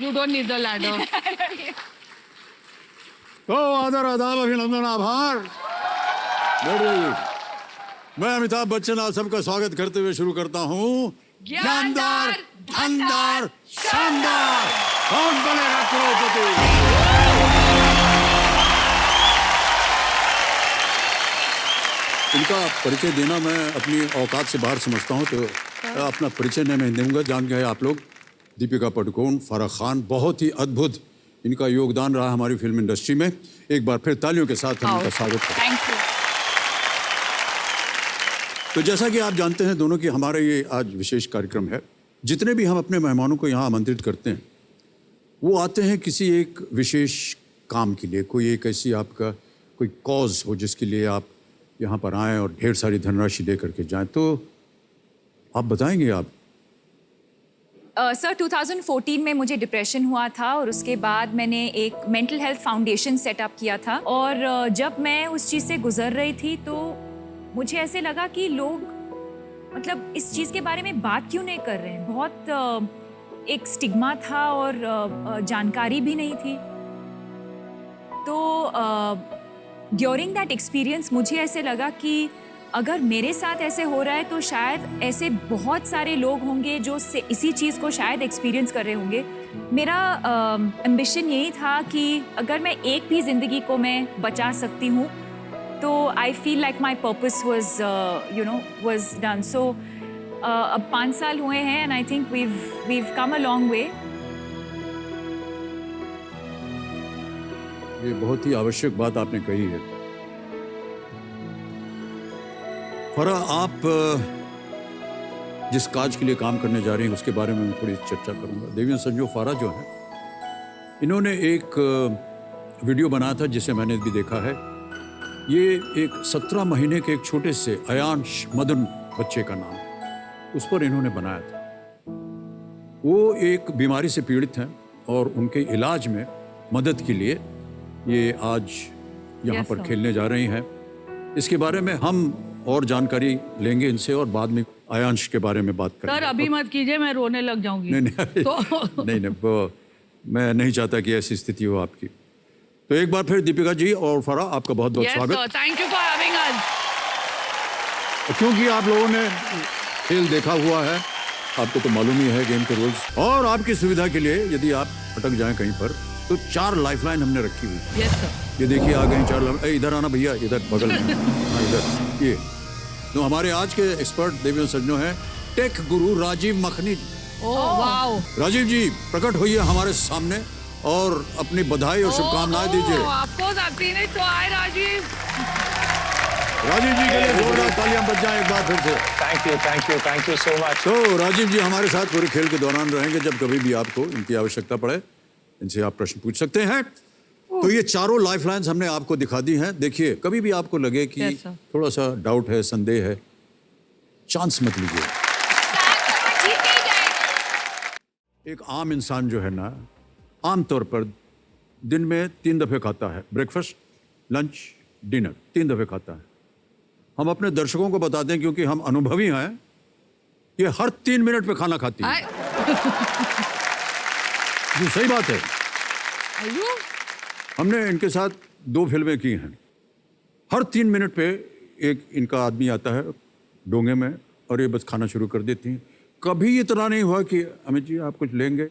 You don't need the ladder. तो आदर आदाब अभिनंदन आभार। बैठ जाइए। मैं अमिताभ बच्चन आप सबका स्वागत करते हुए शुरू करता हूँ। ज्ञानदार, धनदार, शानदार, कौन बनेगा करोड़पति? इनका परिचय देना मैं अपनी औकात से बाहर समझता हूँ, तो अपना परिचय नहीं दूंगा। जान गए आप लोग, दीपिका पादुकोण, फराह खान, बहुत ही अद्भुत इनका योगदान रहा हमारी फिल्म इंडस्ट्री में। एक बार फिर तालियों के साथ हम इनका स्वागत करते हैं। Thank you. तो जैसा कि आप जानते हैं दोनों कि हमारा ये आज विशेष कार्यक्रम है। जितने भी हम अपने मेहमानों को यहाँ आमंत्रित करते हैं, वो आते हैं किसी एक विशेष काम के लिए। कोई एक ऐसी आपका कोई कॉज हो जिसके लिए आप यहाँ पर आएँ और ढेर सारी धनराशि ले करके जाएं। तो आप बताएंगे आप? सर 2014 में मुझे डिप्रेशन हुआ था और उसके बाद मैंने एक मेंटल हेल्थ फाउंडेशन सेटअप किया था। और जब मैं उस चीज़ से गुजर रही थी तो मुझे ऐसे लगा कि लोग मतलब इस चीज़ के बारे में बात क्यों नहीं कर रहे हैं। बहुत एक स्टिग्मा था और जानकारी भी नहीं थी। तो ड्यूरिंग दैट एक्सपीरियंस मुझे ऐसे लगा कि अगर मेरे साथ ऐसे हो रहा है तो शायद ऐसे बहुत सारे लोग होंगे जो इसी चीज़ को शायद एक्सपीरियंस कर रहे होंगे। मेरा एम्बिशन यही था कि अगर मैं एक भी ज़िंदगी को मैं बचा सकती हूँ तो I feel like my purpose was done. So अब 5 साल हुए हैं and I think we've come a long way. ये बहुत ही आवश्यक बात आपने कही है। फराह, आप जिस काज के लिए काम करने जा रही हैं उसके बारे में मैं थोड़ी चर्चा करूंगा। देवी संजू फारा जो है, इन्होंने एक वीडियो बनाया था जिसे मैंने भी देखा है। ये एक 17 महीने के एक छोटे से अयांश मदन बच्चे का नाम, उस पर इन्होंने बनाया था। वो एक बीमारी से पीड़ित हैं और उनके इलाज में मदद के लिए ये आज यहाँ पर खेलने जा रही हैं। इसके बारे में हम और जानकारी लेंगे इनसे और बाद में आयांश के बारे में बात करेंगे। सर अभी मत कीजिए, मैं रोने लग जाऊंगी। नहीं तो नहीं वो मैं नहीं चाहता कि ऐसी स्थिति हो आपकी। तो एक बार फिर दीपिका जी और फराह, आपका बहुत बहुत स्वागत। Thank you for having us. क्योंकि आप लोगों ने खेल देखा हुआ है, आपको तो मालूम ही है गेम के रूल्स। और आपकी सुविधा के लिए यदि आप अटक जाएं कहीं पर तो 4 लाइफलाइन हमने रखी हुई। Yes sir. ये देखिए आ गई 4 लाइफलाइन। इधर आना भैया, इधर बगल में। हाँ इधर। ये तो हमारे आज के एक्सपर्ट देवी सज्जनों हैं tech guru Rajiv Makhni. Oh wow. Rajiv ji प्रकट होइए हमारे सामने और अपनी बधाई और शुभकामनाएं दीजिए। आपको हैप्पी नहीं तो आए राजीव। राजीव जी के लिए जोरदार तालियां बज जाएं एक बार फिर से। Thank you so much. तो राजीव जी हमारे साथ पूरे खेल के दौरान रहेंगे। जब कभी भी आपको इनकी आवश्यकता पड़े इनसे आप प्रश्न पूछ सकते हैं। तो ये 4 लाइफलाइंस हमने आपको दिखा दी हैं। देखिए, कभी भी आपको लगे कि थोड़ा सा डाउट है, संदेह है, चांस मत लीजिए। एक आम इंसान जो है ना, आमतौर पर दिन में 3 दफे खाता है। ब्रेकफास्ट, लंच, डिनर 3 दफे खाता है। हम अपने दर्शकों को बताते हैं क्योंकि हम अनुभवी हैं, ये हर 3 मिनट पे खाना खाती है। जी सही बात है। हमने इनके साथ 2 फिल्में की हैं। हर 3 मिनट पे एक इनका आदमी आता है डोंगे में और ये बस खाना शुरू कर देती हैं। कभी इतना नहीं हुआ कि अमित जी आप कुछ लेंगे?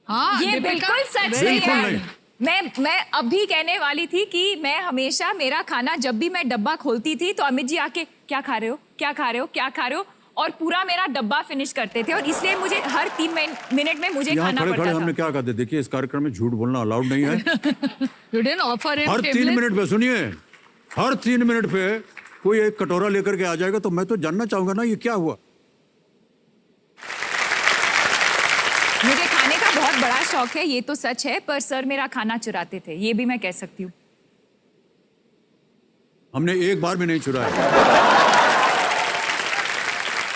हाँ, ये बिल्कुल सच है यार। मैं अभी कहने वाली थी कि मैं हमेशा मेरा खाना जब भी मैं डब्बा खोलती थी तो अमित जी आके क्या खा रहे हो, क्या खा रहे हो, क्या खा रहे हो, और पूरा मेरा डब्बा फिनिश करते थे। और इसलिए मुझे हर 3 मिनट में मुझे खाना खड़े पड़ता खड़े था। हमने क्या कहते, देखिए इस कार्यक्रम में झूठ बोलना अलाउड नहीं है। You didn't offer him her 3 tablet? Minute पे सुनिए, हर 3 मिनट पे कोई एक कटोरा लेकर के आ जाएगा तो मैं तो जानना चाहूंगा ना ये क्या हुआ। मुझे खाने का बहुत बड़ा शौक है, ये तो सच है, पर सर मेरा खाना चुराते थे, ये भी मैं कह सकती हूँ। हमने एक बार भी नहीं चुराया।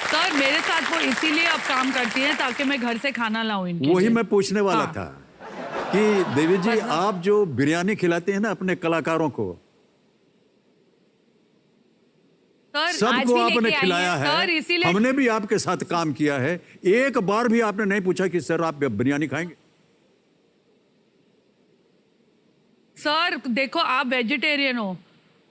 सर मेरे साथ वो इसीलिए अब काम करती हैं ताकि मैं घर से खाना लाऊं इनके वही लिए। मैं पूछने वाला हाँ। था कि देवी जी आप जो बिरयानी खिलाते हैं ना अपने कलाकारों को, सर सबको भी आपने लेके आई खिलाया है। है, सर, इसीलिए- हमने भी आपके साथ काम किया है, एक बार भी आपने नहीं पूछा कि सर आप बिरयानी खाएंगे? सर देखो, आप वेजिटेरियन हो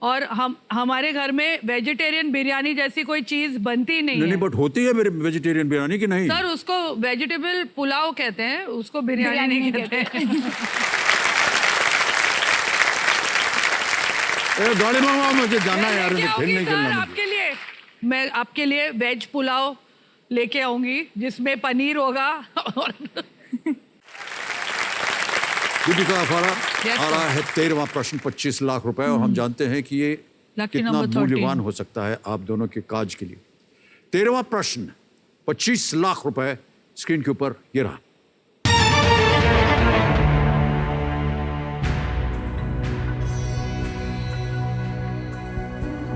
और हमारे घर में वेजिटेरियन बिरयानी जैसी कोई चीज बनती नहीं नहीं है। बट होती है मेरे वेजिटेरियन बिरयानी की नहीं? सर उसको वेजिटेबल पुलाव कहते हैं, उसको बिरयानी नहीं कहते गाड़ी में मुझे जाना है यार, लेके फिर आऊंगी नहीं सर चलना मुझे। आपके लिए। मैं आपके लिए वेज पुलाव लेके आऊंगी जिसमें पनीर होगा और दीपिका फारा Yes, आ रहा है 13वां प्रश्न, 25 लाख रुपए, और हम जानते हैं कि ये Lucky कितना number 13. मूल्यवान हो सकता है आप दोनों के काज के लिए। 13वां प्रश्न 25 लाख रुपए स्क्रीन के ऊपर ये रहा।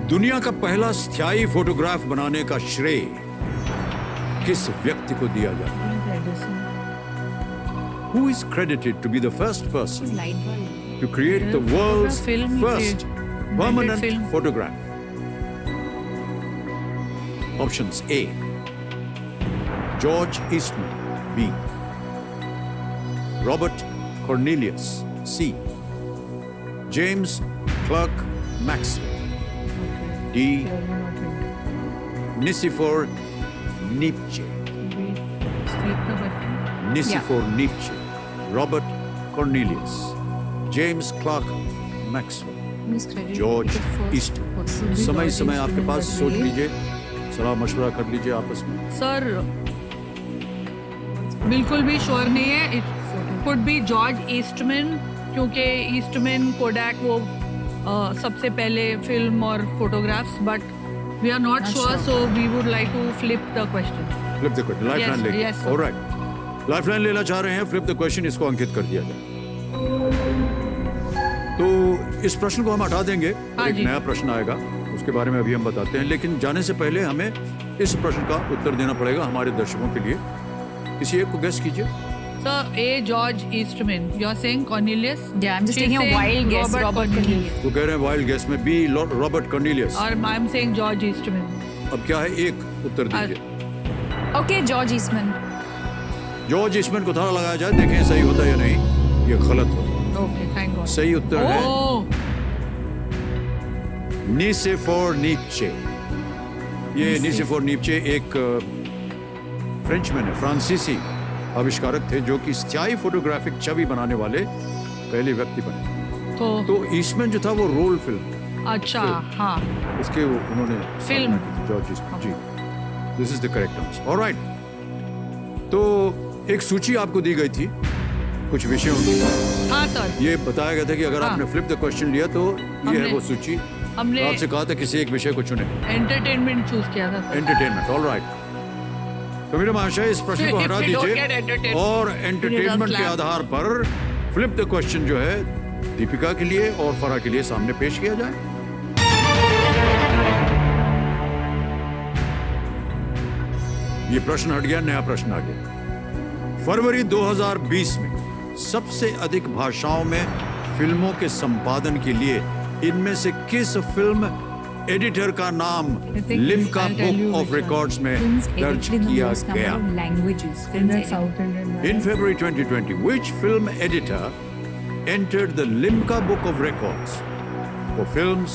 दुनिया का पहला स्थायी फोटोग्राफ बनाने का श्रेय किस व्यक्ति को दिया जाता है? Who is credited to be the first person light bulb. to create the world's Film first invented permanent film. photograph? Options A, George Eastman. B, Robert Cornelius. C, James Clerk Maxwell. D, Nicephore Nietzsche. Nicephore Nietzsche. Robert Cornelius. James Clerk Maxwell. George Eastman. समय समय आपके पास सोच लीजिए, सलाह मशवरा कर लीजिए आपस में। सर बिल्कुल भी श्योर नहीं है। It could be George Eastman, क्योंकि ईस्टमैन कोडैक वो सबसे पहले फिल्म और photographs, but we are not sure, so we would like to flip the question. Flip the question, lifeline Yes, लेंगे। yes, sir. ऑलराइट, लाइफलाइन लेना चाह रहे हैं, फ्लिप द क्वेश्चन, इसको अंकित कर दिया जाए। तो इस प्रश्न को हम हटा देंगे, हाँ एक जी। नया प्रश्न आएगा, उसके बारे में अभी हम बताते हैं, लेकिन जाने से पहले हमें इस प्रश्न का उत्तर देना पड़ेगा हमारे दर्शकों के लिए। किसी एक को गेस कीजिए। Sir A George Eastman, you are saying Cornelius? Yeah, I'm just taking a wild guess, Robert Cornelius. वो कह रहे हैं वाइल्ड गेस में बी, रॉबर्ट कॉर्नेलियस। और I am saying George Eastman. अब क्या है, एक उत्तर दीजिए। Okay, George Eastman. George Eastman को थारा लगाया जाए, देखें सही होता है या नहीं। ये गलत हो, ओके, थैंक गॉड। सही उत्तर है ओह, निसेफोर नीचे। ये निसेफोर नीचे एक फ्रेंचमैन है, फ्रांसीसी आविष्कारक थे, जो कि स्थायी फोटोग्राफिक छवि बनाने वाले पहले व्यक्ति बने। तो ईस्टमैन जो था वो रोल फिल्म, अच्छा, हाँ, उसके उन्होंने film. George Eastman ji, this is the correct answer. Alright, तो एक सूची आपको दी गई थी कुछ विषयों की। हाँ सर, ये बताया गया था कि अगर हाँ। आपने फ्लिप द क्वेश्चन लिया तो ये है हमने- वो सूची। हमने आपसे कहा था किसी एक विषय को चुने, एंटरटेनमेंट चूज किया था। एंटरटेनमेंट। ऑलराइट, तो मेरे महाशय इस प्रश्न को हटा If we don't get दीजिए entertained, और we need a एंटरटेनमेंट के slap. आधार पर फ्लिप द क्वेश्चन जो है दीपिका के लिए और फरा के लिए सामने पेश किया जाए। ये प्रश्न हट गया, नया प्रश्न आ गया। फरवरी 2020 में सबसे अधिक भाषाओं में फिल्मों के संपादन के लिए इनमें से किस फिल्म एडिटर का नाम लिम्का बुक ऑफ रिकॉर्ड्स में दर्ज किया गया? Languages. In February 2020, which film editor entered the Limca Book of Records for films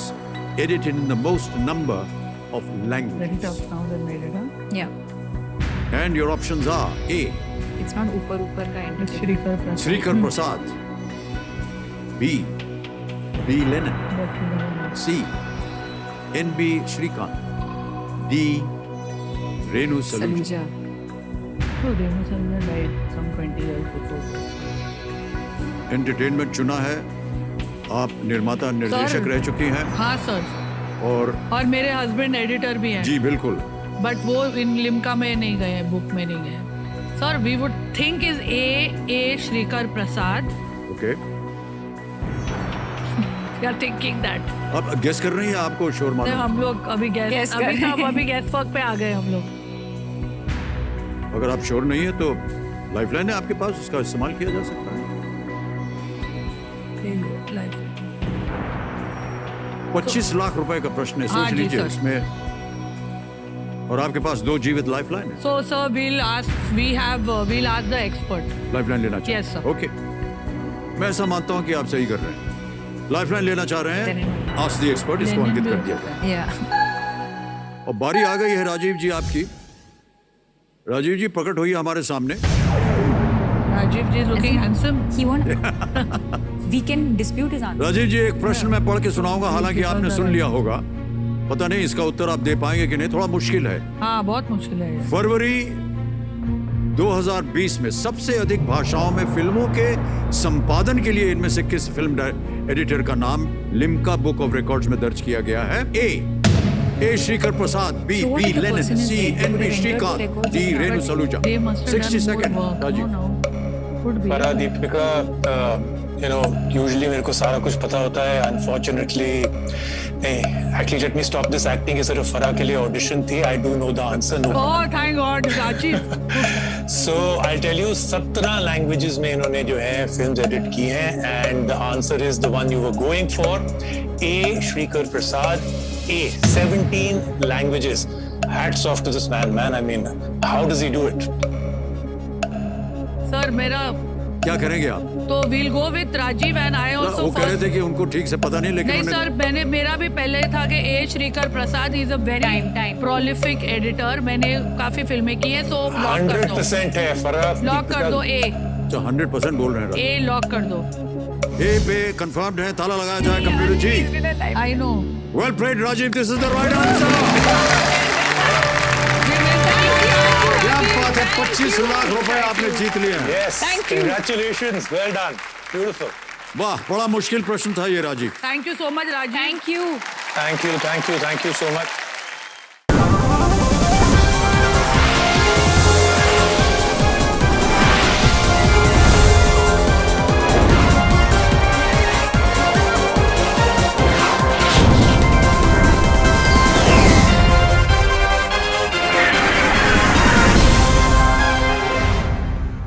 edited in the most number of languages? Yeah. And your options are A, It's not ऊपर का entertainment. Srikar Prasad, B, B. Lennon, C, N.B. Shrikant, D, Renu Saluja. Entertainment चुना है, आप निर्माता निर्देशक रह चुकी हैं हाँ सर, और मेरे हस्बैंड एडिटर भी हैं। जी बिल्कुल। बट वो इन लिम्का में नहीं गए, बुक में नहीं गए। Sir we would think is a Shrikar Prasad. Okay, we are thinking that. अब गेस कर रही हैं, आपको शोर मालूम? हम लोग अभी Guess गैस कर रहे हैं। अभी गैस वर्क पे आ गए हम लोग। अगर आप श्योर नहीं है तो लाइफलाइन है आपके पास, उसका इस्तेमाल किया जा सकता है। 25 लाख रुपए का प्रश्न है, हाँ सोच जी, लीजिए। सर। इसमें और आपके पास 2 जीवित लाइफलाइन है। So, sir, we'll ask the expert. Lifeline लेना चाहते हैं? Yes, sir. ओके, मैं ऐसा मानता हूँ कि आप सही कर रहे हैं। लाइफलाइन लेना चाह रहे हैं, आस्क द एक्सपर्ट, इसको अंकित कर दिया जाए। Yeah. और बारी आ गई है राजीव जी आपकी। राजीव जी प्रकट हुई हमारे सामने। Rajiv ji is looking handsome. He won't. We can dispute his answer. Rajiv जी एक प्रश्न मैं पढ़ के सुनाऊंगा, हालांकि आपने सुन लिया होगा, पता नहीं इसका उत्तर आप दे पाएंगे कि नहीं, थोड़ा मुश्किल है। हाँ, बहुत मुश्किल है ये। फरवरी 2020 में सबसे अधिक भाषाओं में फिल्मों के संपादन के लिए इनमें से किस फिल्म एडिटर का नाम लिम्का बुक ऑफ रिकॉर्ड्स में दर्ज किया गया है? A Shrikar Prasad, B So what if the Lenin, person is C dead? एन Would बी they enter Srikanth, records D and Renu cover? Saluja. They must have 60 done more second work. Rajiv. No. Could be. फरा Deepika, usually मेरे को सारा कुछ पता होता है, अनफॉर्चुनेटली नहीं। Actually let me stop this acting, ये सिर्फ फरा के लिए ऑडिशन थी। I do know the answer no. Oh, thank God, Rajiv. So I tell you 17 languages में इन्होंने जो है फिल्म्स एडिट की हैं, and the answer is the one you were going for, a Shrikar Prasad. A 17 languages. Hats off to this man, I mean how does he do it? Sir, मेरा क्या करेंगे आप? तो we'll go with Rajiv and I also वो कह रहे first. थे कि उनको ठीक से पता नहीं, लेकिन नहीं उन्होंने- सर, मेरा भी पहले था कि A Shrikar Prasad is a very Time. Prolific editor. मैंने काफी फिल्में की है, तो लॉक कर दो। 100% है फरा। लॉक कर दो ए। अच्छा, 100% बोल रहे हैं राजीव। ए लॉक कर दो। ए पे कंफर्म्ड है, ताला लगाया जाए computer ji. I know. Well played Rajiv, this is the right answer. क्या बात है, 25 लाख रुपए आपने जीत लिए हैं। Yes, congratulations, well done, beautiful. वाह, बड़ा मुश्किल प्रश्न था ये Rajiv. Thank you so much Rajiv. Thank you. Thank you so much.